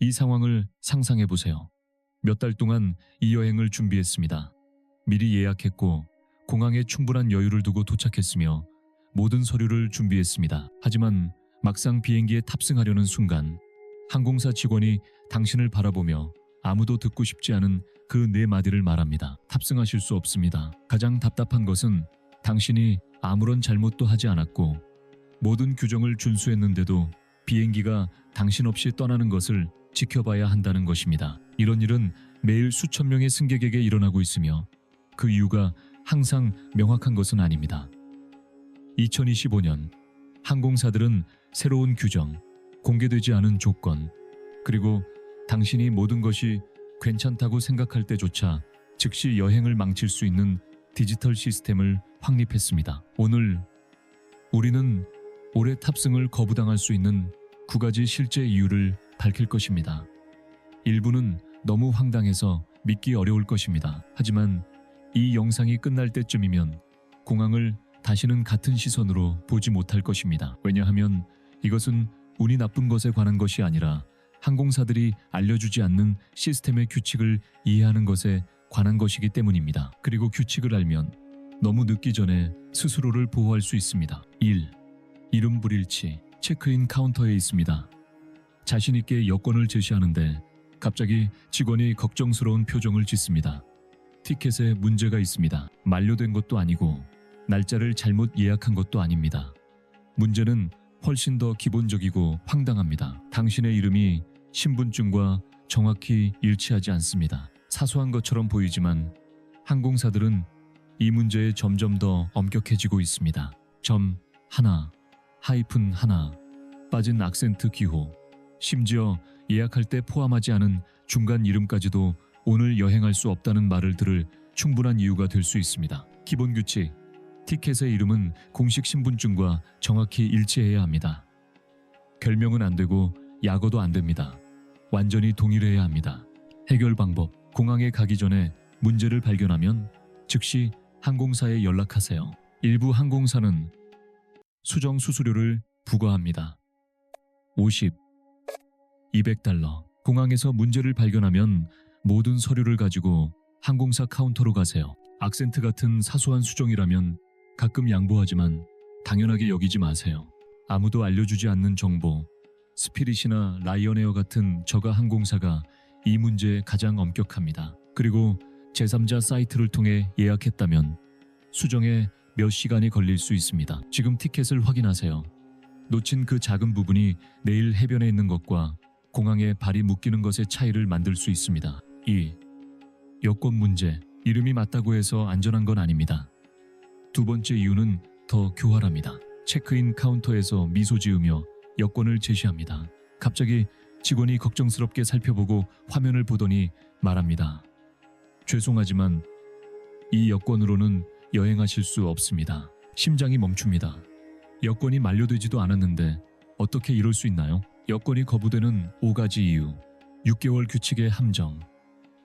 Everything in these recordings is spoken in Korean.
이 상황을 상상해 보세요. 몇 달 동안 이 여행을 준비했습니다. 미리 예약했고 공항에 충분한 여유를 두고 도착했으며 모든 서류를 준비했습니다. 하지만 막상 비행기에 탑승하려는 순간 항공사 직원이 당신을 바라보며 아무도 듣고 싶지 않은 그 네 마디를 말합니다. 탑승하실 수 없습니다. 가장 답답한 것은 당신이 아무런 잘못도 하지 않았고 모든 규정을 준수했는데도 비행기가 당신 없이 떠나는 것을 지켜봐야 한다는 것입니다. 이런 일은 매일 수천 명의 승객에게 일어나고 있으며 그 이유가 항상 명확한 것은 아닙니다. 2025년 항공사들은 새로운 규정, 공개되지 않은 조건, 그리고 당신이 모든 것이 괜찮다고 생각할 때조차 즉시 여행을 망칠 수 있는 디지털 시스템을 확립했습니다. 오늘 우리는 올해 탑승을 거부당할 수 있는 9가지 실제 이유를 밝힐 것입니다. 일부는 너무 황당해서 믿기 어려울 것입니다. 하지만 이 영상이 끝날 때쯤이면 공항을 다시는 같은 시선으로 보지 못할 것입니다. 왜냐하면 이것은 운이 나쁜 것에 관한 것이 아니라 항공사들이 알려주지 않는 시스템의 규칙을 이해하는 것에 관한 것이기 때문입니다. 그리고 규칙을 알면 너무 늦기 전에 스스로를 보호할 수 있습니다. 1. 이름 불일치. 체크인 카운터에 있습니다. 자신 있게 여권을 제시하는데 갑자기 직원이 걱정스러운 표정을 짓습니다. 티켓에 문제가 있습니다. 만료된 것도 아니고 날짜를 잘못 예약한 것도 아닙니다. 문제는 훨씬 더 기본적이고 황당합니다. 당신의 이름이 신분증과 정확히 일치하지 않습니다. 사소한 것처럼 보이지만 항공사들은 이 문제에 점점 더 엄격해지고 있습니다. 점 하나, 하이픈 하나, 빠진 악센트 기호, 심지어 예약할 때 포함하지 않은 중간 이름까지도 오늘 여행할 수 없다는 말을 들을 충분한 이유가 될 수 있습니다. 기본 규칙, 티켓의 이름은 공식 신분증과 정확히 일치해야 합니다. 결명은 안 되고 약어도 안 됩니다. 완전히 동일해야 합니다. 해결 방법, 공항에 가기 전에 문제를 발견하면 즉시 항공사에 연락하세요. 일부 항공사는 수정 수수료를 부과합니다. 50, 200달러. 공항에서 문제를 발견하면 모든 서류를 가지고 항공사 카운터로 가세요. 악센트 같은 사소한 수정이라면 가끔 양보하지만 당연하게 여기지 마세요. 아무도 알려주지 않는 정보, 스피릿이나 라이언에어 같은 저가 항공사가 이 문제에 가장 엄격합니다. 그리고 제3자 사이트를 통해 예약했다면 수정에 몇 시간이 걸릴 수 있습니다. 지금 티켓을 확인하세요. 놓친 그 작은 부분이 내일 해변에 있는 것과 공항에 발이 묶이는 것의 차이를 만들 수 있습니다. 2. 여권 문제. 이름이 맞다고 해서 안전한 건 아닙니다. 두 번째 이유는 더 교활합니다. 체크인 카운터에서 미소 지으며 여권을 제시합니다. 갑자기 직원이 걱정스럽게 살펴보고 화면을 보더니 말합니다. 죄송하지만 이 여권으로는 여행하실 수 없습니다. 심장이 멈춥니다. 여권이 만료되지도 않았는데 어떻게 이럴 수 있나요? 여권이 거부되는 5가지 이유. 6개월 규칙의 함정.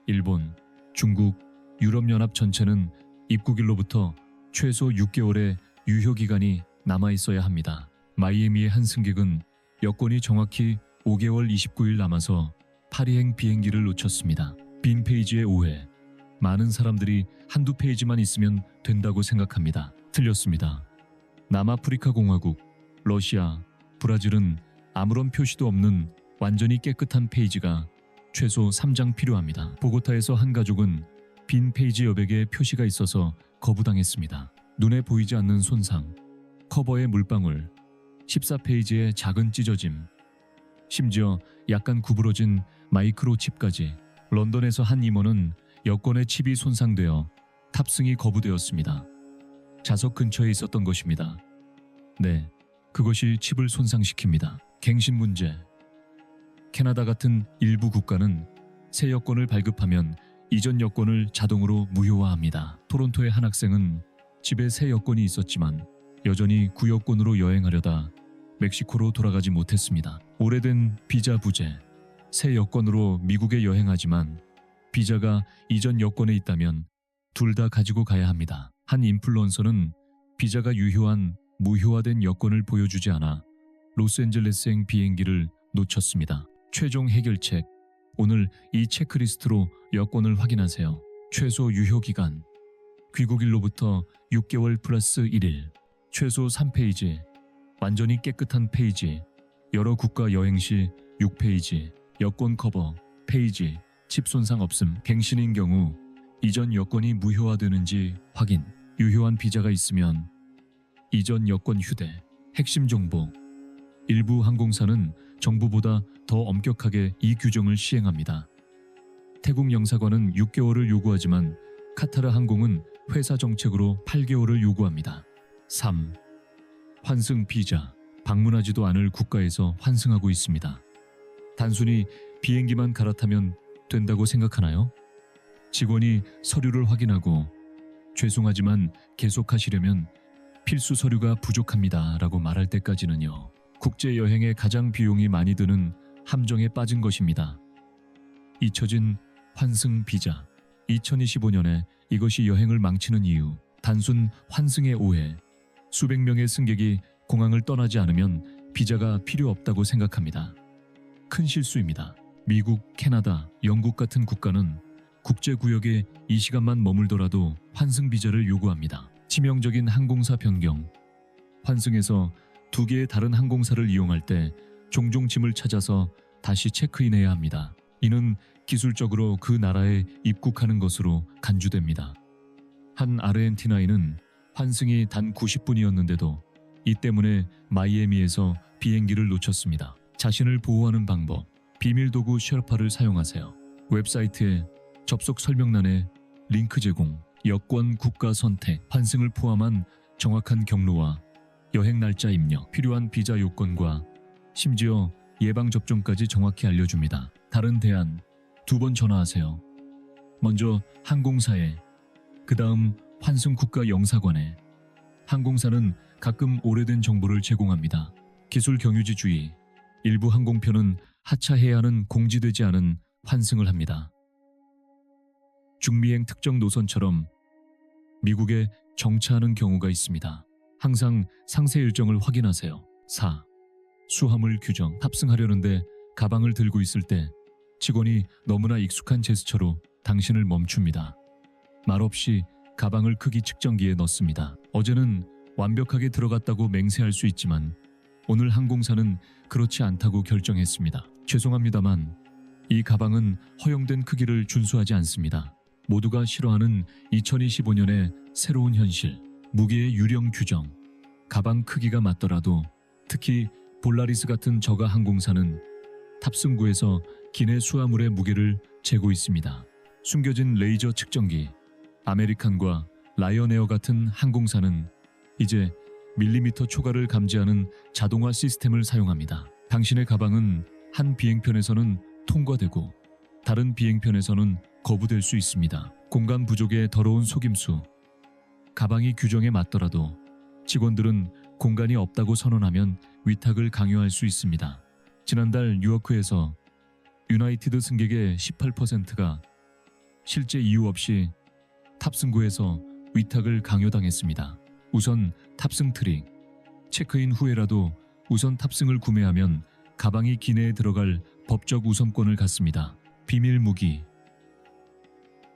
일본, 중국, 유럽연합 전체는 입국일로부터 최소 6개월의 유효기간이 남아있어야 합니다. 마이애미의 한 승객은 여권이 정확히 5개월 29일 남아서 파리행 비행기를 놓쳤습니다. 빈 페이지의 오해. 많은 사람들이 한두 페이지만 있으면 된다고 생각합니다. 틀렸습니다. 남아프리카 공화국, 러시아, 브라질은 아무런 표시도 없는 완전히 깨끗한 페이지가 최소 3장 필요합니다. 보고타에서 한 가족은 빈 페이지 여백에 표시가 있어서 거부당했습니다. 눈에 보이지 않는 손상, 커버의 물방울, 14페이지의 작은 찢어짐, 심지어 약간 구부러진 마이크로칩까지. 런던에서 한 임원은 여권의 칩이 손상되어 탑승이 거부되었습니다. 좌석 근처에 있었던 것입니다. 네, 그것이 칩을 손상시킵니다. 갱신 문제. 캐나다 같은 일부 국가는 새 여권을 발급하면 이전 여권을 자동으로 무효화합니다. 토론토의 한 학생은 집에 새 여권이 있었지만 여전히 구여권으로 여행하려다 멕시코로 돌아가지 못했습니다. 오래된 비자 부재. 새 여권으로 미국에 여행하지만 비자가 이전 여권에 있다면 둘 다 가지고 가야 합니다. 한 인플루언서는 비자가 유효한 무효화된 여권을 보여주지 않아 로스앤젤레스행 비행기를 놓쳤습니다. 최종 해결책. 오늘 이 체크리스트로 여권을 확인하세요. 최소 유효기간. 귀국일로부터 6개월 플러스 1일. 최소 3페이지. 완전히 깨끗한 페이지. 여러 국가 여행 시 6페이지. 여권 커버. 페이지. 칩 손상 없음. 갱신인 경우 이전 여권이 무효화되는지 확인. 유효한 비자가 있으면 이전 여권 휴대. 핵심 정보. 일부 항공사는 정부보다 더 엄격하게 이 규정을 시행합니다. 태국 영사관은 6개월을 요구하지만 카타르 항공은 회사 정책으로 8개월을 요구합니다. 3. 환승 비자. 방문하지도 않을 국가에서 환승하고 있습니다. 단순히 비행기만 갈아타면 된다고 생각하나요? 직원이 서류를 확인하고 죄송하지만 계속하시려면 필수 서류가 부족합니다 라고 말할 때까지는요. 국제여행에 가장 비용이 많이 드는 함정에 빠진 것입니다. 잊혀진 환승 비자. 2025년에 이것이 여행을 망치는 이유. 단순 환승의 오해. 수백 명의 승객이 공항을 떠나지 않으면 비자가 필요 없다고 생각합니다. 큰 실수입니다. 미국, 캐나다, 영국 같은 국가는 국제구역에 이 시간만 머물더라도 환승 비자를 요구합니다. 치명적인 항공사 변경. 환승에서 2개의 다른 항공사를 이용할 때 종종 짐을 찾아서 다시 체크인해야 합니다. 이는 기술적으로 그 나라에 입국하는 것으로 간주됩니다. 한 아르헨티나인은 환승이 단 90분이었는데도 이 때문에 마이애미에서 비행기를 놓쳤습니다. 자신을 보호하는 방법. 비밀 도구 셰르파를 사용하세요. 웹사이트에 접속 설명란에 링크 제공. 여권 국가 선택. 환승을 포함한 정확한 경로와 여행 날짜 입력. 필요한 비자 요건과 심지어 예방접종까지 정확히 알려줍니다. 다른 대안. 2번 전화하세요. 먼저 항공사에, 그 다음 환승 국가 영사관에. 항공사는 가끔 오래된 정보를 제공합니다. 기술 경유지 주의. 일부 항공편은 하차해야 하는 공지되지 않은 환승을 합니다. 중미행 특정 노선처럼 미국에 정차하는 경우가 있습니다. 항상 상세 일정을 확인하세요. 4. 수화물 규정. 탑승하려는데 가방을 들고 있을 때 직원이 너무나 익숙한 제스처로 당신을 멈춥니다. 말없이 가방을 크기 측정기에 넣습니다. 어제는 완벽하게 들어갔다고 맹세할 수 있지만 오늘 항공사는 그렇지 않다고 결정했습니다. 죄송합니다만 이 가방은 허용된 크기를 준수하지 않습니다. 모두가 싫어하는 2025년의 새로운 현실. 무게의 유령 규정. 가방 크기가 맞더라도 특히 볼라리스 같은 저가 항공사는 탑승구에서 기내 수화물의 무게를 재고 있습니다. 숨겨진 레이저 측정기. 아메리칸과 라이언에어 같은 항공사는 이제 밀리미터 초과를 감지하는 자동화 시스템을 사용합니다. 당신의 가방은 한 비행편에서는 통과되고 다른 비행편에서는 거부될 수 있습니다. 공간 부족의 더러운 속임수. 가방이 규정에 맞더라도 직원들은 공간이 없다고 선언하면 위탁을 강요할 수 있습니다. 지난달 뉴요크에서 유나이티드 승객의 18%가 실제 이유 없이 탑승구에서 위탁을 강요당했습니다. 우선 탑승 트릭. 체크인 후에라도 우선 탑승을 구매하면 가방이 기내에 들어갈 법적 우선권을 갖습니다. 비밀 무기.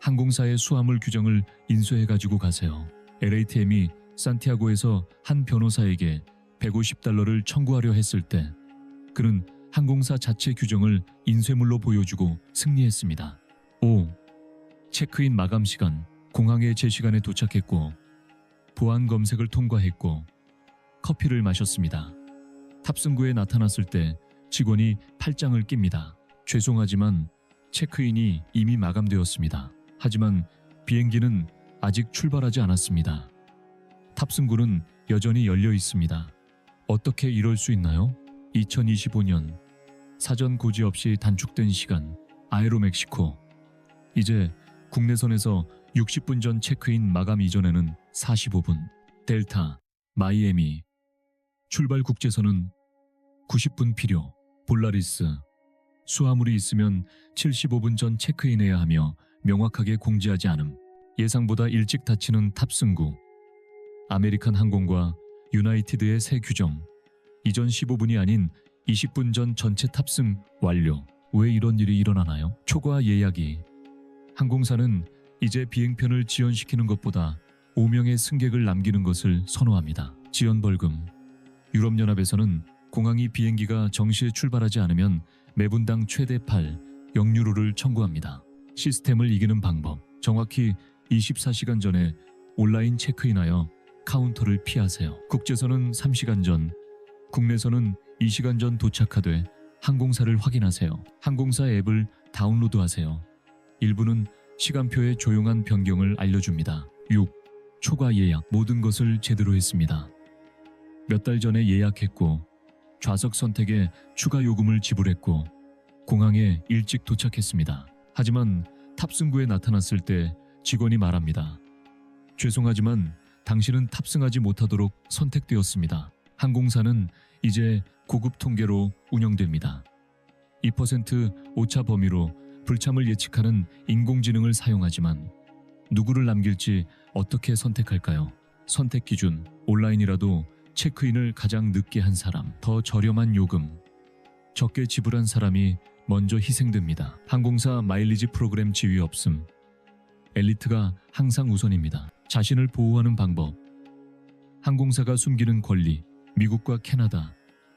항공사의 수화물 규정을 인쇄해 가지고 가세요. LATM이 산티아고에서 한 변호사에게 $150를 청구하려 했을 때 그는 항공사 자체 규정을 인쇄물로 보여주고 승리했습니다. 5. 체크인 마감 시간. 공항에 제 시간에 도착했고 보안 검색을 통과했고 커피를 마셨습니다. 탑승구에 나타났을 때 직원이 팔짱을 낍니다. 죄송하지만 체크인이 이미 마감되었습니다. 하지만 비행기는 아직 출발하지 않았습니다. 탑승구는 여전히 열려 있습니다. 어떻게 이럴 수 있나요? 2025년 사전 고지 없이 단축된 시간. 아에로멕시코. 이제 국내선에서 60분 전 체크인 마감 이전에는 45분. 델타, 마이애미. 출발 국제선은 90분 필요. 볼라리스. 수화물이 있으면 75분 전 체크인해야 하며 명확하게 공지하지 않음. 예상보다 일찍 닫히는 탑승구. 아메리칸 항공과 유나이티드의 새 규정. 이전 15분이 아닌 20분 전 전체 탑승 완료. 왜 이런 일이 일어나나요? 초과 예약이. 항공사는 이제 비행편을 지연시키는 것보다 5명의 승객을 남기는 것을 선호합니다. 지연 벌금. 유럽연합에서는 공항이 비행기가 정시에 출발하지 않으면 매분당 최대 8유로를 청구합니다. 시스템을 이기는 방법. 정확히 24시간 전에 온라인 체크인하여 카운터를 피하세요. 국제선은 3시간 전, 국내선은 2시간 전 도착하되 항공사를 확인하세요. 항공사 앱을 다운로드하세요. 일부는 시간표에 조용한 변경을 알려줍니다. 6. 초과 예약. 모든 것을 제대로 했습니다. 몇 달 전에 예약했고 좌석 선택에 추가 요금을 지불했고 공항에 일찍 도착했습니다. 하지만 탑승구에 나타났을 때 직원이 말합니다. 죄송하지만 당신은 탑승하지 못하도록 선택되었습니다. 항공사는 이제 고급 통계로 운영됩니다. 2% 오차 범위로 불참을 예측하는 인공지능을 사용하지만 누구를 남길지 어떻게 선택할까요? 선택 기준, 온라인이라도 체크인을 가장 늦게 한 사람, 더 저렴한 요금, 적게 지불한 사람이 먼저 희생됩니다. 항공사 마일리지 프로그램 지위 없음. 엘리트가 항상 우선입니다. 자신을 보호하는 방법. 항공사가 숨기는 권리. 미국과 캐나다.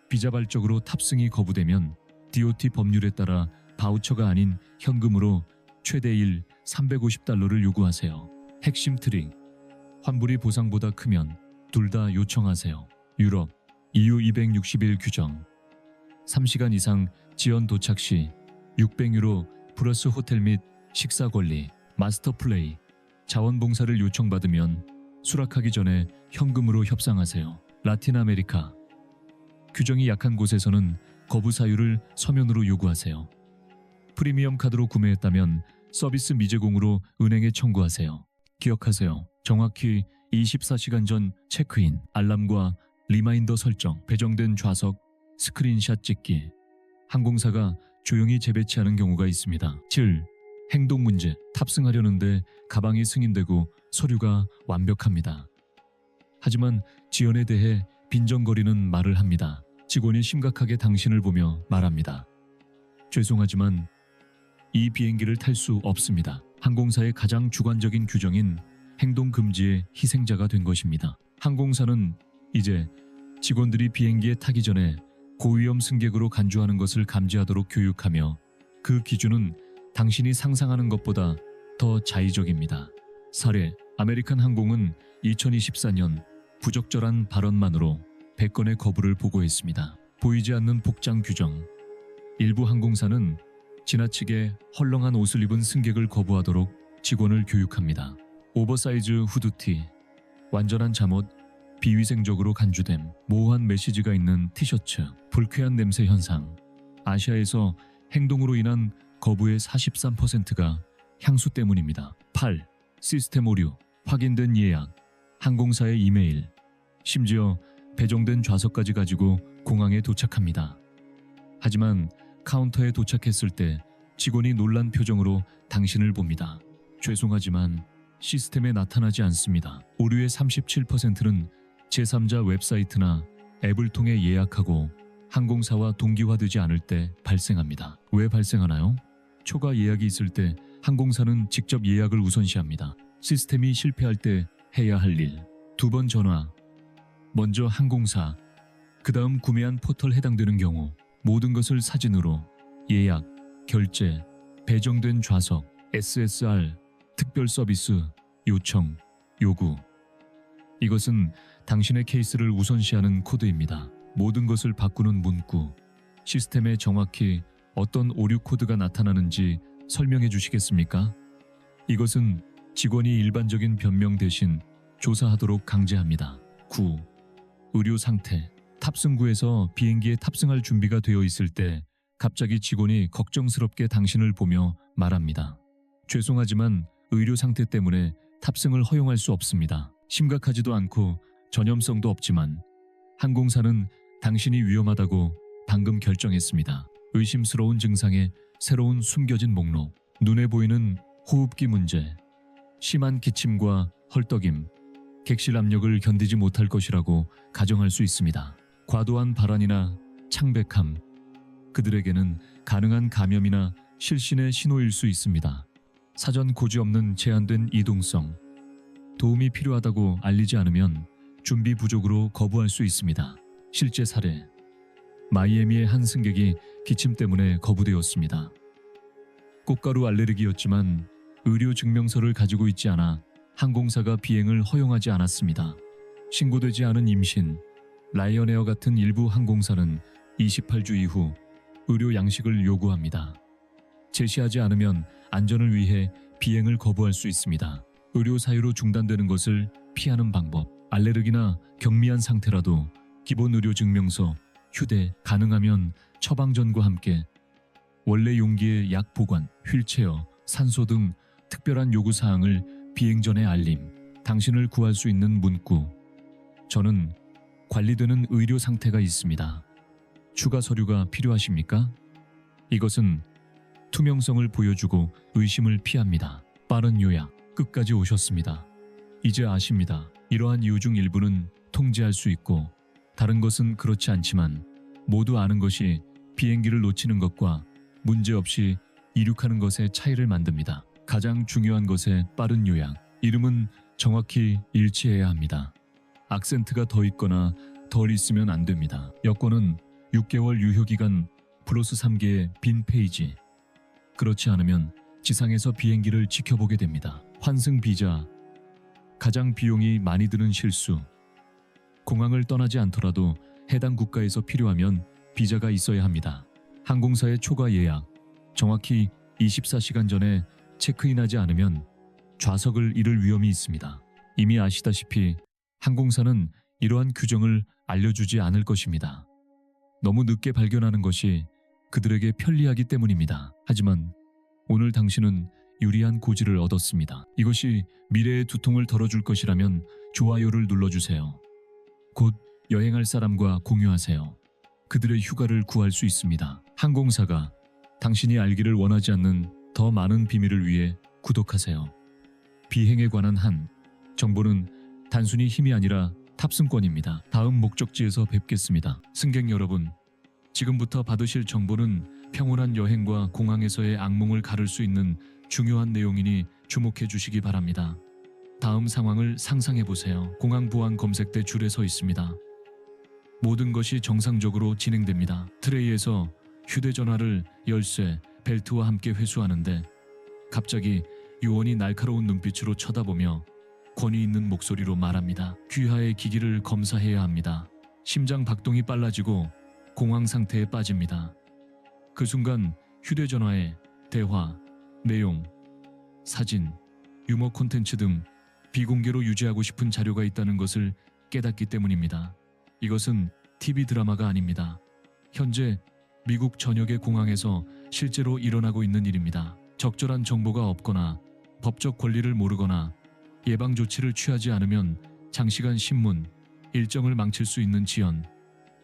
비자발적으로 탑승이 거부되면 DOT 법률에 따라 바우처가 아닌 현금으로 최대 350달러를 요구하세요. 핵심 트릭. 환불이 보상보다 크면 둘 다 요청하세요. 유럽 EU 261 규정. 3시간 이상 지연 도착 시 600유로 플러스 호텔 및 식사 권리. 마스터 플레이. 자원봉사를 요청받으면 수락하기 전에 현금으로 협상하세요. 라틴 아메리카. 규정이 약한 곳에서는 거부 사유를 서면으로 요구하세요. 프리미엄 카드로 구매했다면 서비스 미제공으로 은행에 청구하세요. 기억하세요. 정확히 24시간 전 체크인, 알람과 리마인더 설정, 배정된 좌석, 스크린샷 찍기. 항공사가 조용히 재배치하는 경우가 있습니다. 7. 행동 문제. 탑승하려는데 가방이 승인되고 서류가 완벽합니다. 하지만 지연에 대해 빈정거리는 말을 합니다. 직원이 심각하게 당신을 보며 말합니다. 죄송하지만 이 비행기를 탈 수 없습니다. 항공사의 가장 주관적인 규정인 행동 금지의 희생자가 된 것입니다. 항공사는 이제 직원들이 비행기에 타기 전에 고위험 승객으로 간주하는 것을 감지하도록 교육하며 그 기준은 당신이 상상하는 것보다 더 자의적입니다. 사례. 아메리칸 항공은 2024년 부적절한 발언만으로 100건의 거부를 보고했습니다. 보이지 않는 복장 규정. 일부 항공사는 지나치게 헐렁한 옷을 입은 승객을 거부하도록 직원을 교육합니다. 오버사이즈 후드티, 완전한 잠옷, 비위생적으로 간주됨, 모호한 메시지가 있는 티셔츠, 불쾌한 냄새 현상. 아시아에서 행동으로 인한 거부의 43%가 향수 때문입니다. 8. 시스템 오류, 확인된 예약, 항공사의 이메일, 심지어 배정된 좌석까지 가지고 공항에 도착합니다. 하지만 카운터에 도착했을 때 직원이 놀란 표정으로 당신을 봅니다. 죄송하지만 시스템에 나타나지 않습니다. 오류의 37%는 제3자 웹사이트나 앱을 통해 예약하고 항공사와 동기화되지 않을 때 발생합니다. 왜 발생하나요? 초과 예약이 있을 때 항공사는 직접 예약을 우선시합니다. 시스템이 실패할 때 해야 할 일. 2번 전화. 먼저 항공사, 그 다음 구매한 포털 해당되는 경우 모든 것을 사진으로 예약, 결제, 배정된 좌석, SSR, 특별 서비스, 요청, 요구. 이것은 당신의 케이스를 우선시하는 코드입니다. 모든 것을 바꾸는 문구. 시스템에 정확히 어떤 오류 코드가 나타나는지 설명해 주시겠습니까? 이것은 직원이 일반적인 변명 대신 조사하도록 강제합니다. 9. 의료 상태. 탑승구에서 비행기에 탑승할 준비가 되어 있을 때 갑자기 직원이 걱정스럽게 당신을 보며 말합니다. 죄송하지만 의료 상태 때문에 탑승을 허용할 수 없습니다. 심각하지도 않고 전염성도 없지만 항공사는 당신이 위험하다고 방금 결정했습니다. 의심스러운 증상의 새로운 숨겨진 목록. 눈에 보이는 호흡기 문제, 심한 기침과 헐떡임, 객실 압력을 견디지 못할 것이라고 가정할 수 있습니다. 과도한 발환이나 창백함. 그들에게는 가능한 감염이나 실신의 신호일 수 있습니다. 사전 고지 없는 제한된 이동성. 도움이 필요하다고 알리지 않으면 준비 부족으로 거부할 수 있습니다. 실제 사례. 마이애미의 한 승객이 기침 때문에 거부되었습니다. 꽃가루 알레르기였지만 의료 증명서를 가지고 있지 않아 항공사가 비행을 허용하지 않았습니다. 신고되지 않은 임신. 라이언에어 같은 일부 항공사는 28주 이후 의료 양식을 요구합니다. 제시하지 않으면 안전을 위해 비행을 거부할 수 있습니다. 의료 사유로 중단되는 것을 피하는 방법. 알레르기나 경미한 상태라도 기본 의료 증명서, 휴대, 가능하면 처방전과 함께 원래 용기의 약 보관, 휠체어, 산소 등 특별한 요구사항을 비행 전에 알림. 당신을 구할 수 있는 문구. 저는 관리되는 의료 상태가 있습니다. 추가 서류가 필요하십니까? 이것은 투명성을 보여주고 의심을 피합니다. 빠른 요약. 끝까지 오셨습니다. 이제 아십니다. 이러한 이유 중 일부는 통제할 수 있고 다른 것은 그렇지 않지만 모두 아는 것이 비행기를 놓치는 것과 문제없이 이륙하는 것의 차이를 만듭니다. 가장 중요한 것의 빠른 요약. 이름은 정확히 일치해야 합니다. 악센트가 더 있거나 덜 있으면 안 됩니다. 여권은 6개월 유효기간 플러스 3개의 빈 페이지. 그렇지 않으면 지상에서 비행기를 지켜보게 됩니다. 환승 비자. 가장 비용이 많이 드는 실수. 공항을 떠나지 않더라도 해당 국가에서 필요하면 비자가 있어야 합니다. 항공사의 초과 예약. 정확히 24시간 전에 체크인하지 않으면 좌석을 잃을 위험이 있습니다. 이미 아시다시피 항공사는 이러한 규정을 알려주지 않을 것입니다. 너무 늦게 발견하는 것이 그들에게 편리하기 때문입니다. 하지만 오늘 당신은 유리한 고지를 얻었습니다. 이것이 미래의 두통을 덜어줄 것이라면 좋아요를 눌러주세요. 곧 여행할 사람과 공유하세요. 그들의 휴가를 구할 수 있습니다. 항공사가 당신이 알기를 원하지 않는 더 많은 비밀을 위해 구독하세요. 비행에 관한 한 정보는 단순히 힘이 아니라 탑승권입니다. 다음 목적지에서 뵙겠습니다. 승객 여러분, 지금부터 받으실 정보는 평온한 여행과 공항에서의 악몽을 가를 수 있는 중요한 내용이니 주목해 주시기 바랍니다. 다음 상황을 상상해 보세요. 공항 보안 검색대 줄에 서 있습니다. 모든 것이 정상적으로 진행됩니다. 트레이에서 휴대전화를 열쇠, 벨트와 함께 회수하는데 갑자기 요원이 날카로운 눈빛으로 쳐다보며 권위 있는 목소리로 말합니다. 귀하의 기기를 검사해야 합니다. 심장 박동이 빨라지고 공황 상태에 빠집니다. 그 순간 휴대전화에 대화, 내용, 사진, 유머 콘텐츠 등 비공개로 유지하고 싶은 자료가 있다는 것을 깨닫기 때문입니다. 이것은 TV 드라마가 아닙니다. 현재 미국 전역의 공항에서 실제로 일어나고 있는 일입니다. 적절한 정보가 없거나 법적 권리를 모르거나 예방 조치를 취하지 않으면 장시간 신문, 일정을 망칠 수 있는 지연,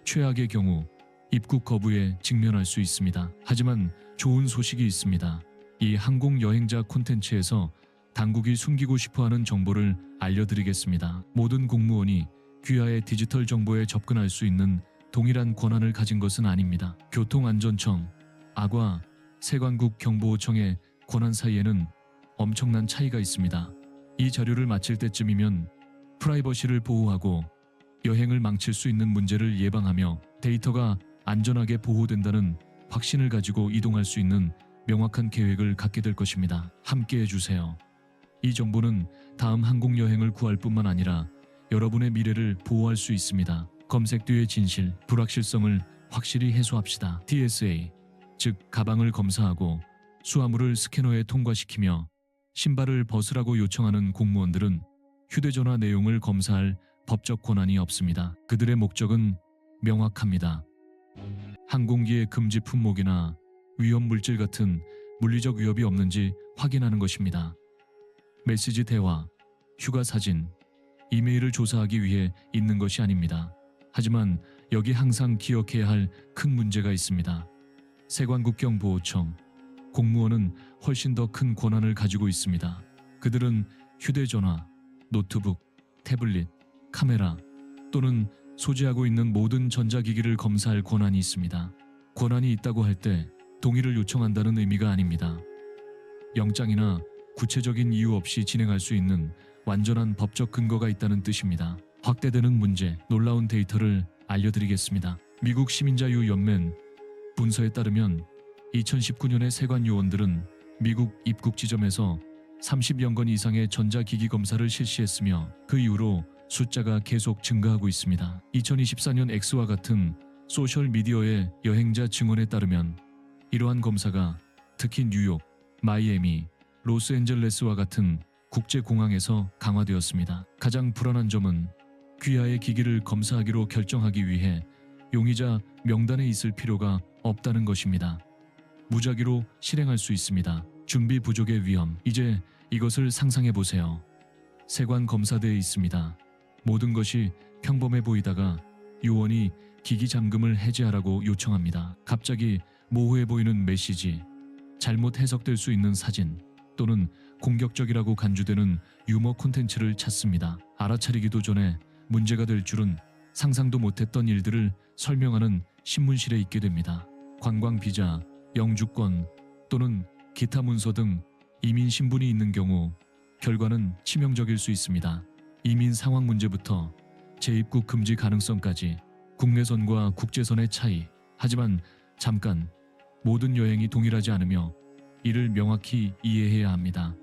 최악의 경우 입국 거부에 직면할 수 있습니다. 하지만 좋은 소식이 있습니다. 이 항공 여행자 콘텐츠에서 당국이 숨기고 싶어하는 정보를 알려드리겠습니다. 모든 공무원이 귀하의 디지털 정보에 접근할 수 있는 동일한 권한을 가진 것은 아닙니다. 교통안전청, 아과, 세관국 경보청의 권한 사이에는 엄청난 차이가 있습니다. 이 자료를 마칠 때쯤이면 프라이버시를 보호하고 여행을 망칠 수 있는 문제를 예방하며 데이터가 안전하게 보호된다는 확신을 가지고 이동할 수 있는 명확한 계획을 갖게 될 것입니다. 함께해 주세요. 이 정보는 다음 항공 여행을 구할 뿐만 아니라 여러분의 미래를 보호할 수 있습니다. 검색 뒤의 진실, 불확실성을 확실히 해소합시다. TSA, 즉 가방을 검사하고 수화물을 스캐너에 통과시키며 신발을 벗으라고 요청하는 공무원들은 휴대전화 내용을 검사할 법적 권한이 없습니다. 그들의 목적은 명확합니다. 항공기의 금지 품목이나 위험 물질 같은 물리적 위협이 없는지 확인하는 것입니다. 메시지 대화, 휴가 사진, 이메일을 조사하기 위해 있는 것이 아닙니다. 하지만 여기 항상 기억해야 할 큰 문제가 있습니다. 세관국경보호청, 공무원은 훨씬 더 큰 권한을 가지고 있습니다. 그들은 휴대전화, 노트북, 태블릿, 카메라 또는 소지하고 있는 모든 전자기기를 검사할 권한이 있습니다. 권한이 있다고 할 때 동의를 요청한다는 의미가 아닙니다. 영장이나 구체적인 이유 없이 진행할 수 있는 완전한 법적 근거가 있다는 뜻입니다. 확대되는 문제, 놀라운 데이터를 알려드리겠습니다. 미국 시민자유연맹 문서에 따르면 2019년에 세관 요원들은 미국 입국 지점에서 30여 건 이상의 전자기기 검사를 실시했으며 그 이후로 숫자가 계속 증가하고 있습니다. 2024년 X와 같은 소셜미디어의 여행자 증언에 따르면 이러한 검사가 특히 뉴욕, 마이애미, 로스앤젤레스와 같은 국제공항에서 강화되었습니다. 가장 불안한 점은 귀하의 기기를 검사하기로 결정하기 위해 용의자 명단에 있을 필요가 없다는 것입니다. 무작위로 실행할 수 있습니다. 준비 부족의 위험. 이제 이것을 상상해 보세요. 세관 검사대에 있습니다. 모든 것이 평범해 보이다가 요원이 기기 잠금을 해제하라고 요청합니다. 갑자기 모호해 보이는 메시지, 잘못 해석될 수 있는 사진 또는 공격적이라고 간주되는 유머 콘텐츠를 찾습니다. 알아차리기도 전에 문제가 될 줄은 상상도 못했던 일들을 설명하는 신문실에 있게 됩니다. 관광 비자, 영주권 또는 기타 문서 등 이민 신분이 있는 경우 결과는 치명적일 수 있습니다. 이민 상황 문제부터 재입국 금지 가능성까지 국내선과 국제선의 차이. 하지만 잠깐, 모든 여행이 동일하지 않으며 이를 명확히 이해해야 합니다.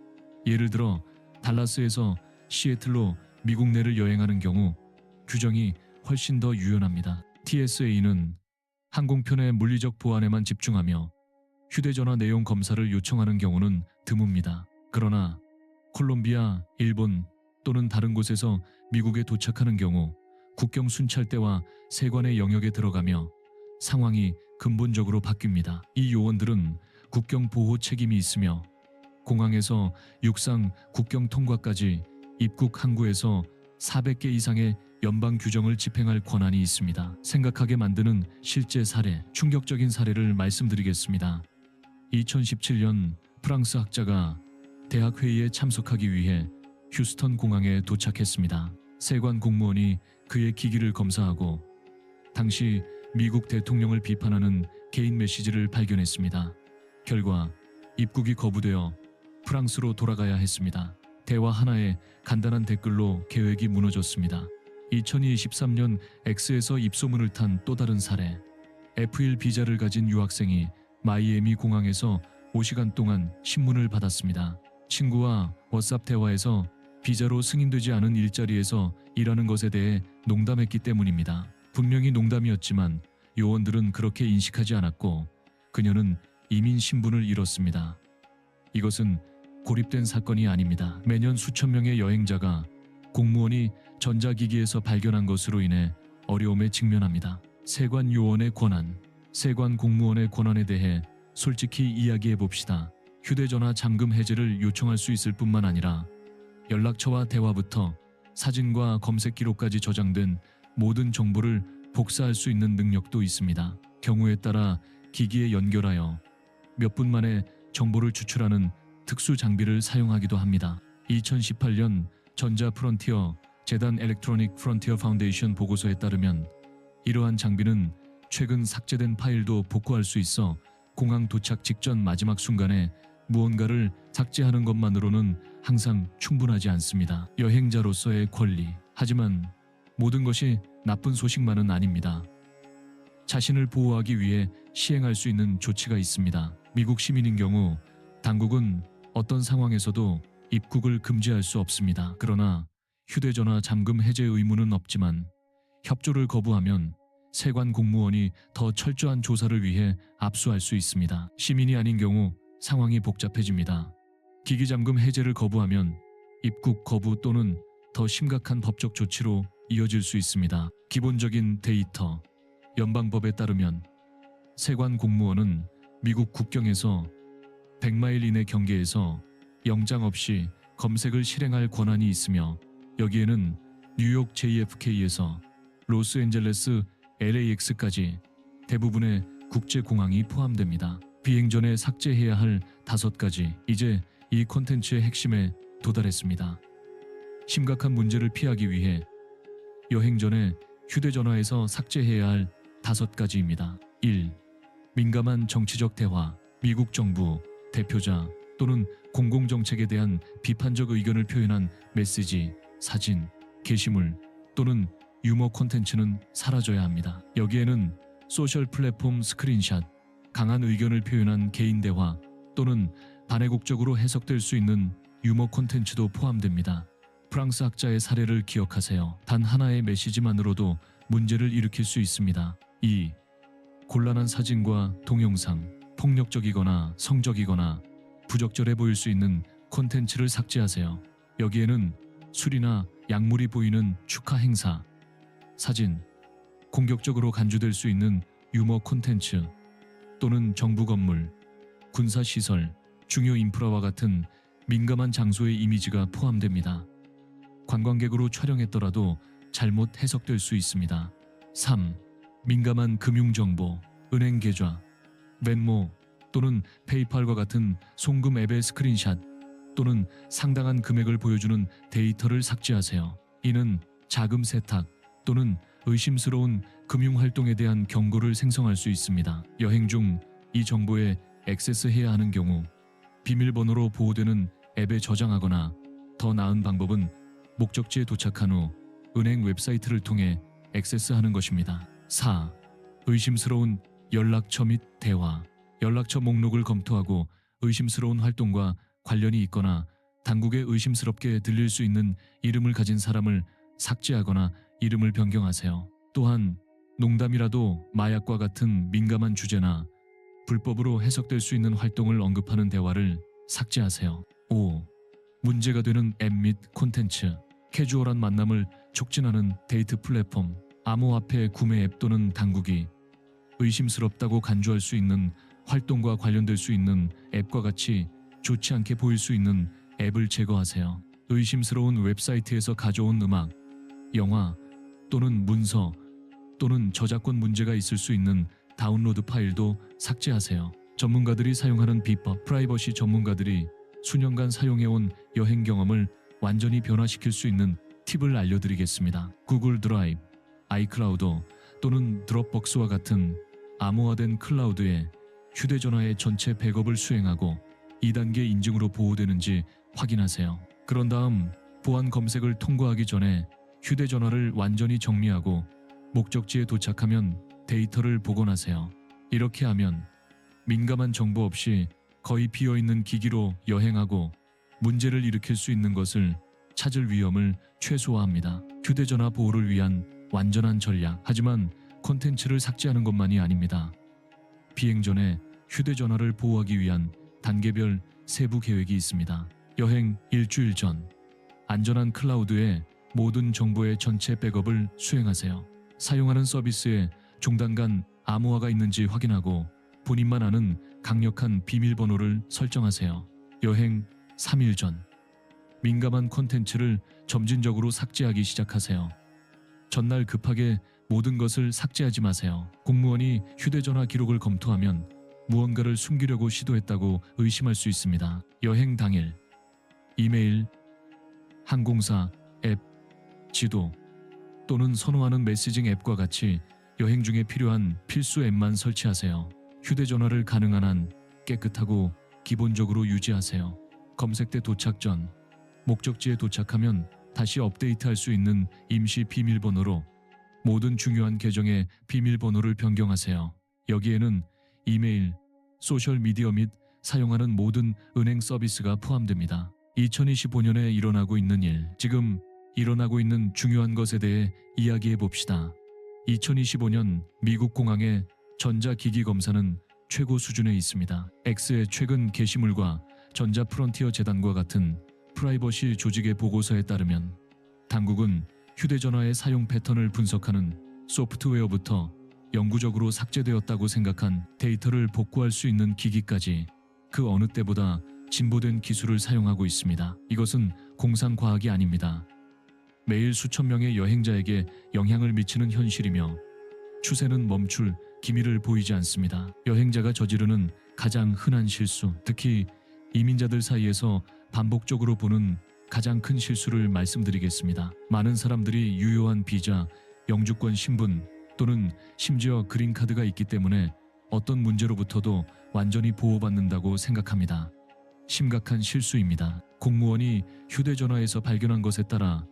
예를 들어 달라스에서 시애틀로 미국 내를 여행하는 경우 규정이 훨씬 더 유연합니다. TSA는 항공편의 물리적 보안에만 집중하며 휴대전화 내용 검사를 요청하는 경우는 드뭅니다. 그러나 콜롬비아, 일본 또는 다른 곳에서 미국에 도착하는 경우 국경 순찰대와 세관의 영역에 들어가며 상황이 근본적으로 바뀝니다. 이 요원들은 국경 보호 책임이 있으며 공항에서 육상 국경 통과까지 입국 항구에서 400개 이상의 연방 규정을 집행할 권한이 있습니다. 생각하게 만드는 실제 사례, 충격적인 사례를 말씀드리겠습니다. 2017년 프랑스 학자가 대학 회의에 참석하기 위해 휴스턴 공항에 도착했습니다. 세관 공무원이 그의 기기를 검사하고 당시 미국 대통령을 비판하는 개인 메시지를 발견했습니다. 결과 입국이 거부되어 프랑스로 돌아가야 했습니다. 대화 하나에 간단한 댓글로 계획이 무너졌습니다. 2023년 X에서 입소문을 탄 또 다른 사례. F1 비자를 가진 유학생이 마이애미 공항에서 5시간 동안 신문을 받았습니다. 친구와 워스앱 대화에서 비자로 승인되지 않은 일자리에서 일하는 것에 대해 농담했기 때문입니다. 분명히 농담이었지만 요원들은 그렇게 인식하지 않았고 그녀는 이민 신분을 잃었습니다. 이것은 고립된 사건이 아닙니다. 매년 수천 명의 여행자가 공무원이 전자기기에서 발견한 것으로 인해 어려움에 직면합니다. 세관 요원의 권한, 세관 공무원의 권한에 대해 솔직히 이야기해 봅시다. 휴대전화 잠금 해제를 요청할 수 있을 뿐만 아니라 연락처와 대화부터 사진과 검색 기록까지 저장된 모든 정보를 복사할 수 있는 능력도 있습니다. 경우에 따라 기기에 연결하여 몇 분 만에 정보를 추출하는 특수 장비를 사용하기도 합니다. 2018년 전자 프론티어 재단 엘렉트로닉 프론티어 파운데이션 보고서에 따르면 이러한 장비는 최근 삭제된 파일도 복구할 수 있어 공항 도착 직전 마지막 순간에 무언가를 삭제하는 것만으로는 항상 충분하지 않습니다. 여행자로서의 권리. 하지만 모든 것이 나쁜 소식만은 아닙니다. 자신을 보호하기 위해 시행할 수 있는 조치가 있습니다. 미국 시민인 경우 당국은 어떤 상황에서도 입국을 금지할 수 없습니다. 그러나 휴대전화 잠금 해제 의무는 없지만 협조를 거부하면 세관 공무원이 더 철저한 조사를 위해 압수할 수 있습니다. 시민이 아닌 경우 상황이 복잡해집니다. 기기 잠금 해제를 거부하면 입국 거부 또는 더 심각한 법적 조치로 이어질 수 있습니다. 기본적인 데이터. 연방법에 따르면 세관 공무원은 미국 국경에서 100마일 이내 경계에서 영장 없이 검색을 실행할 권한이 있으며 여기에는 뉴욕 JFK에서 로스앤젤레스 LAX까지 대부분의 국제공항이 포함됩니다. 비행 전에 삭제해야 할 5가지. 이제 이 콘텐츠의 핵심에 도달했습니다. 심각한 문제를 피하기 위해 여행 전에 휴대전화에서 삭제해야 할 5가지입니다. 1. 민감한 정치적 대화, 미국 정부, 대표자 또는 공공정책에 대한 비판적 의견을 표현한 메시지, 사진, 게시물 또는 유머 콘텐츠는 사라져야 합니다. 여기에는 소셜 플랫폼 스크린샷, 강한 의견을 표현한 개인 대화 또는 반애국적으로 해석될 수 있는 유머 콘텐츠도 포함됩니다. 프랑스 학자의 사례를 기억하세요. 단 하나의 메시지만으로도 문제를 일으킬 수 있습니다. 2. 곤란한 사진과 동영상, 폭력적이거나 성적이거나 부적절해 보일 수 있는 콘텐츠를 삭제하세요. 여기에는 술이나 약물이 보이는 축하 행사, 사진, 공격적으로 간주될 수 있는 유머 콘텐츠 또는 정부 건물, 군사시설, 중요 인프라와 같은 민감한 장소의 이미지가 포함됩니다. 관광객으로 촬영했더라도 잘못 해석될 수 있습니다. 3. 민감한 금융정보, 은행 계좌, 벤모 또는 페이팔과 같은 송금 앱의 스크린샷 또는 상당한 금액을 보여주는 데이터를 삭제하세요. 이는 자금 세탁 또는 의심스러운 금융활동에 대한 경고를 생성할 수 있습니다. 여행 중 이 정보에 액세스해야 하는 경우 비밀번호로 보호되는 앱에 저장하거나 더 나은 방법은 목적지에 도착한 후 은행 웹사이트를 통해 액세스하는 것입니다. 4. 의심스러운 연락처 및 대화, 연락처 목록을 검토하고 의심스러운 활동과 관련이 있거나 당국에 의심스럽게 들릴 수 있는 이름을 가진 사람을 삭제하거나 이름을 변경하세요. 또한 농담이라도 마약과 같은 민감한 주제나 불법으로 해석될 수 있는 활동을 언급하는 대화를 삭제하세요. 5. 문제가 되는 앱 및 콘텐츠, 캐주얼한 만남을 촉진하는 데이트 플랫폼, 암호화폐 구매 앱 또는 당국이 의심스럽다고 간주할 수 있는 활동과 관련될 수 있는 앱과 같이 좋지 않게 보일 수 있는 앱을 제거하세요. 의심스러운 웹사이트에서 가져온 음악, 영화 또는 문서 또는 저작권 문제가 있을 수 있는 다운로드 파일도 삭제하세요. 전문가들이 사용하는 비법, 프라이버시 전문가들이 수년간 사용해온 여행 경험을 완전히 변화시킬 수 있는 팁을 알려드리겠습니다. 구글 드라이브, 아이클라우드 또는 드롭박스와 같은 암호화된 클라우드에 휴대전화의 전체 백업을 수행하고 2단계 인증으로 보호되는지 확인하세요. 그런 다음 보안 검색을 통과하기 전에 휴대전화를 완전히 정리하고 목적지에 도착하면 데이터를 복원하세요. 이렇게 하면 민감한 정보 없이 거의 비어있는 기기로 여행하고 문제를 일으킬 수 있는 것을 찾을 위험을 최소화합니다. 휴대전화 보호를 위한 완전한 전략. 하지만 콘텐츠를 삭제하는 것만이 아닙니다. 비행 전에 휴대전화를 보호하기 위한 단계별 세부 계획이 있습니다. 여행 일주일 전, 안전한 클라우드에 모든 정보의 전체 백업을 수행하세요. 사용하는 서비스에 종단 간 암호화가 있는지 확인하고 본인만 아는 강력한 비밀번호를 설정하세요. 여행 3일 전, 민감한 콘텐츠를 점진적으로 삭제하기 시작하세요. 전날 급하게 모든 것을 삭제하지 마세요. 공무원이 휴대전화 기록을 검토하면 무언가를 숨기려고 시도했다고 의심할 수 있습니다. 여행 당일, 이메일, 항공사 앱, 지도 또는 선호하는 메시징 앱과 같이 여행 중에 필요한 필수 앱만 설치하세요. 휴대전화를 가능한 한 깨끗하고 기본적으로 유지하세요. 검색대 도착 전, 목적지에 도착하면 다시 업데이트할 수 있는 임시 비밀번호로 모든 중요한 계정의 비밀번호를 변경하세요. 여기에는 이메일, 소셜미디어 및 사용하는 모든 은행 서비스가 포함됩니다. 2025년에 일어나고 있는 일, 지금 일어나고 있는 중요한 것에 대해 이야기해 봅시다. 2025년 미국 공항의 전자기기 검사는 최고 수준에 있습니다. X의 최근 게시물과 전자 프론티어 재단과 같은 프라이버시 조직의 보고서에 따르면 당국은 휴대전화의 사용 패턴을 분석하는 소프트웨어부터 영구적으로 삭제되었다고 생각한 데이터를 복구할 수 있는 기기까지 그 어느 때보다 진보된 기술을 사용하고 있습니다. 이것은 공상과학이 아닙니다. 매일 수천 명의 여행자에게 영향을 미치는 현실이며 추세는 멈출 기미를 보이지 않습니다. 여행자가 저지르는 가장 흔한 실수, 특히 이민자들 사이에서 반복적으로 보는 가장 큰 실수를 말씀드리겠습니다. 많은 사람들이 유효한 비자, 영주권 신분 또는 심지어 그린카드가 있기 때문에 어떤 문제로부터도 완전히 보호받는다고 생각합니다. 심각한 실수입니다. 공무원이 휴대전화에서 발견한 것에 따라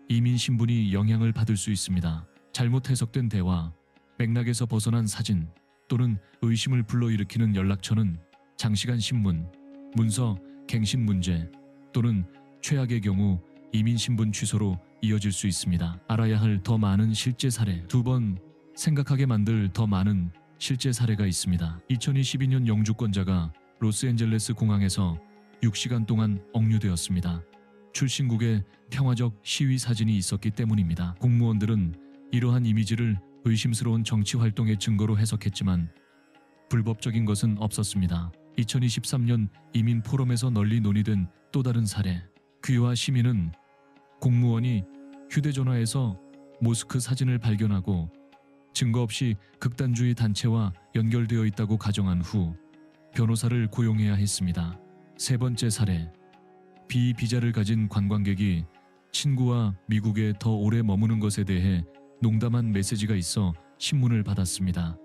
이민 신분이 영향을 받을 수 있습니다. 잘못 해석된 대화, 맥락에서 벗어난 사진 또는 의심을 불러일으키는 연락처는 장시간 신문, 문서, 갱신 문제 또는 최악의 경우 이민 신분 취소로 이어질 수 있습니다. 알아야 할 더 많은 실제 사례, 두 번 생각하게 만들 더 많은 실제 사례가 있습니다. 2022년 영주권자가 로스앤젤레스 공항에서 6시간 동안 억류되었습니다. 출신국의 평화적 시위 사진이 있었기 때문입니다. 공무원들은 이러한 이미지를 의심스러운 정치 활동의 증거로 해석했지만 불법적인 것은 없었습니다. 2023년 이민 포럼에서 널리 논의된 또 다른 사례, 귀화 시민은 공무원이 휴대전화에서 모스크 사진을 발견하고 증거 없이 극단주의 단체와 연결되어 있다고 가정한 후 변호사를 고용해야 했습니다. 세 번째 사례, 비자를 가진 관광객이 친구와 미국에 더 오래 머무는 것에 대해 농담한 메시지가 있어 신문을 받았습니다.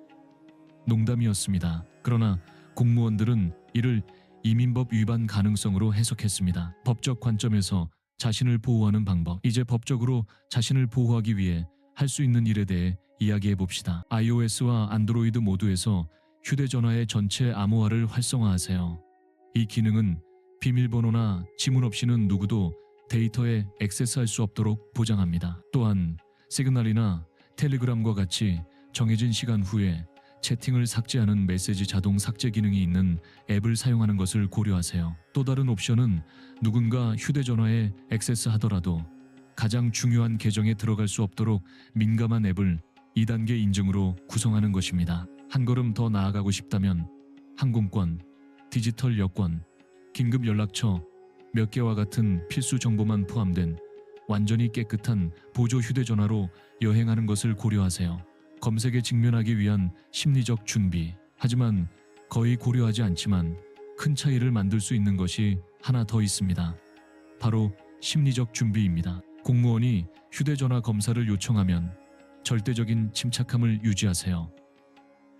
농담이었습니다. 그러나 공무원들은 이를 이민법 위반 가능성으로 해석했습니다. 법적 관점에서 자신을 보호하는 방법, 이제 법적으로 자신을 보호하기 위해 할 수 있는 일에 대해 이야기해 봅시다. iOS와 안드로이드 모두에서 휴대전화의 전체 암호화를 활성화하세요. 이 기능은 비밀번호나 지문 없이는 누구도 데이터에 액세스할 수 없도록 보장합니다. 또한 시그널이나 텔레그램과 같이 정해진 시간 후에 채팅을 삭제하는 메시지 자동 삭제 기능이 있는 앱을 사용하는 것을 고려하세요. 또 다른 옵션은 누군가 휴대전화에 액세스하더라도 가장 중요한 계정에 들어갈 수 없도록 민감한 앱을 2단계 인증으로 구성하는 것입니다. 한 걸음 더 나아가고 싶다면 항공권, 디지털 여권, 긴급 연락처 몇 개와 같은 필수 정보만 포함된 완전히 깨끗한 보조 휴대전화로 여행하는 것을 고려하세요. 검색에 직면하기 위한 심리적 준비. 하지만 거의 고려하지 않지만 큰 차이를 만들 수 있는 것이 하나 더 있습니다. 바로 심리적 준비입니다. 공무원이 휴대전화 검사를 요청하면 절대적인 침착함을 유지하세요.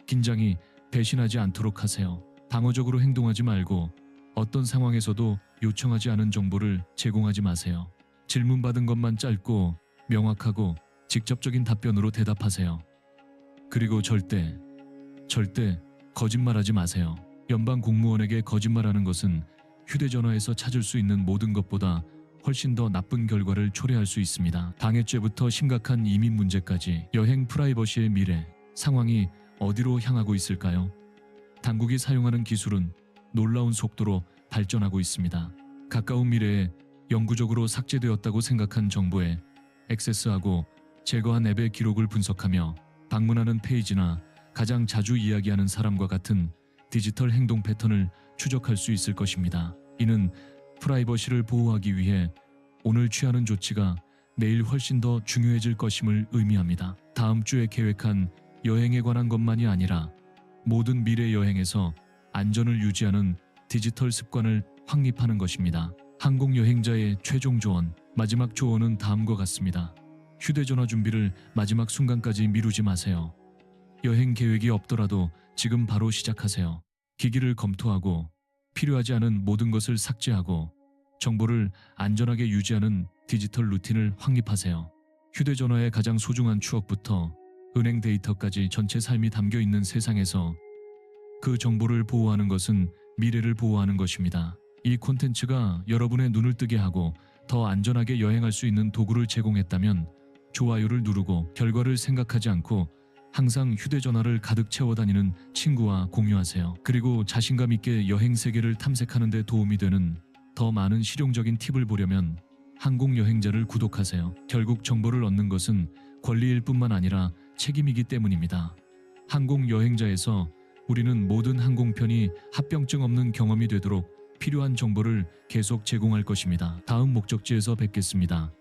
긴장이 배신하지 않도록 하세요. 방어적으로 행동하지 말고 어떤 상황에서도 요청하지 않은 정보를 제공하지 마세요. 질문받은 것만 짧고 명확하고 직접적인 답변으로 대답하세요. 그리고 절대 거짓말하지 마세요. 연방 공무원에게 거짓말하는 것은 휴대전화에서 찾을 수 있는 모든 것보다 훨씬 더 나쁜 결과를 초래할 수 있습니다. 방해죄부터 심각한 이민 문제까지 여행 프라이버시의 미래, 상황이 어디로 향하고 있을까요? 당국이 사용하는 기술은 놀라운 속도로 발전하고 있습니다. 가까운 미래에 영구적으로 삭제되었다고 생각한 정보에 액세스하고 제거한 앱의 기록을 분석하며 방문하는 페이지나 가장 자주 이야기하는 사람과 같은 디지털 행동 패턴을 추적할 수 있을 것입니다. 이는 프라이버시를 보호하기 위해 오늘 취하는 조치가 내일 훨씬 더 중요해질 것임을 의미합니다. 다음 주에 계획한 여행에 관한 것만이 아니라 모든 미래 여행에서 안전을 유지하는 디지털 습관을 확립하는 것입니다. 항공 여행자의 최종 조언, 마지막 조언은 다음과 같습니다. 휴대전화 준비를 마지막 순간까지 미루지 마세요. 여행 계획이 없더라도 지금 바로 시작하세요. 기기를 검토하고 필요하지 않은 모든 것을 삭제하고 정보를 안전하게 유지하는 디지털 루틴을 확립하세요. 휴대전화의 가장 소중한 추억부터 은행 데이터까지 전체 삶이 담겨 있는 세상에서 그 정보를 보호하는 것은 미래를 보호하는 것입니다. 이 콘텐츠가 여러분의 눈을 뜨게 하고 더 안전하게 여행할 수 있는 도구를 제공했다면 좋아요를 누르고 결과를 생각하지 않고 항상 휴대전화를 가득 채워 다니는 친구와 공유하세요. 그리고 자신감 있게 여행 세계를 탐색하는 데 도움이 되는 더 많은 실용적인 팁을 보려면 항공 여행자를 구독하세요. 결국 정보를 얻는 것은 권리일 뿐만 아니라 책임이기 때문입니다. 항공 여행자에서 우리는 모든 항공편이 합병증 없는 경험이 되도록 필요한 정보를 계속 제공할 것입니다. 다음 목적지에서 뵙겠습니다.